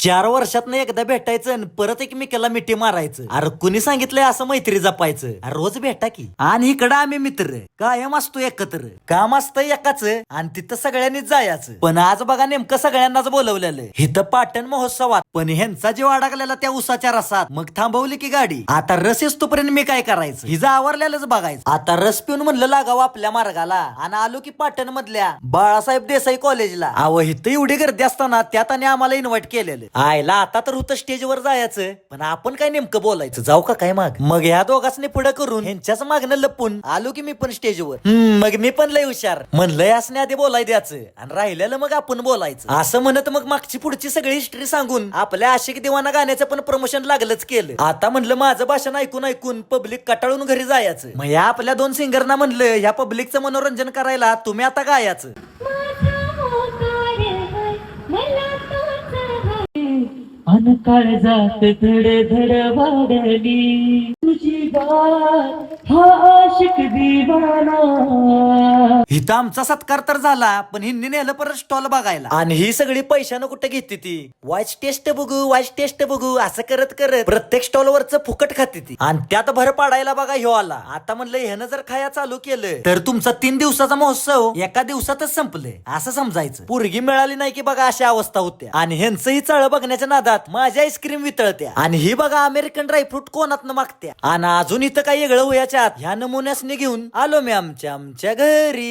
4 वर्षातनं एकदा भेटायचं आणि परत एकमेकाला मिठी मारायचं. अरे कुणी सांगितलंय असं मैत्री जपायचं? अरे रोज भेटा की. आणि इकडं आम्ही मित्र कायम असतो एकत्र. काम असतं एकाच आणि तिथं सगळ्यांनीच जायचं. पण आज बघा नेमकं सगळ्यांनाच बोलवलेलं इथं पाटण महोत्सवात. पण ह्यांचा जीव अडकलेला त्या उसाच्या रसात. मग थांबवली की गाडी. आता रस येतोपर्यंत मी काय करायचं? हिचं आवरलेलंच बघायचं. आता रस पिऊन म्हणलं लागावं आपल्या मार्गाला आणि आलो की पाटण मधल्या बाळासाहेब देसाई कॉलेजला. अहो इथं एवढी गर्दी असताना त्यात आणि आम्हाला इन्व्हाइट केलेलं. आयला आता तर होतं स्टेजवर जायचं. पण आपण काय नेमकं बोलायचं? जाऊ का काय माग? मग ह्या दोघांनी पुढे करून ह्यांच्याच मागणं लपून आलो की मी पण स्टेजवर. मग मी पण लय हुशार म्हणलं असणे आधी बोलाय द्यायचं आणि राहिलेलं मग आपण बोलायचं असं म्हणत मग मागची पुढची सगळी हिस्ट्री सांगून आपल्या आशिक दिवाना गाण्याचं पण प्रमोशन लागलंच केलं. आता म्हणलं माझं भाषण ऐकून ऐकून पब्लिक कटाळून घरी जायचं. मग या आपल्या 2 सिंगरना म्हणलं ह्या पब्लिकचं मनोरंजन करायला तुम्ही आता गायचं. अन काळजात धड धड वाढली तुझी बात हा आशिक दिवाना. इथं आमचा सत्कार तर झाला पण हिंनी नेलं परत स्टॉल बघायला. आणि ही सगळी पैशानं कुठे घेते ती? वॉइस टेस्ट बघू असं करत करत प्रत्येक स्टॉल वरच फुकट खाते ती. आणि त्यात भर पाडायला बघा ह्यो आला. आता म्हणलं ह्यानं जर खाया चालू केलं तर तुमचा 3 दिवसाचा महोत्सव एका दिवसातच संपले असं समजायचं. पोरगी मिळाली नाही की बघा अशा अवस्था होत्या. आणि ह्यांचं ही चळ बघण्याच्या नादात माझी आईस्क्रीम वितळत्या. आणि ही बघा अमेरिकन ड्रायफ्रूट कोणातनं मागत्या. आणि अजून इथं काही वेगळं वयाच्या ह्या नमुन्यासने घेऊन आलो मी आमच्या घरी.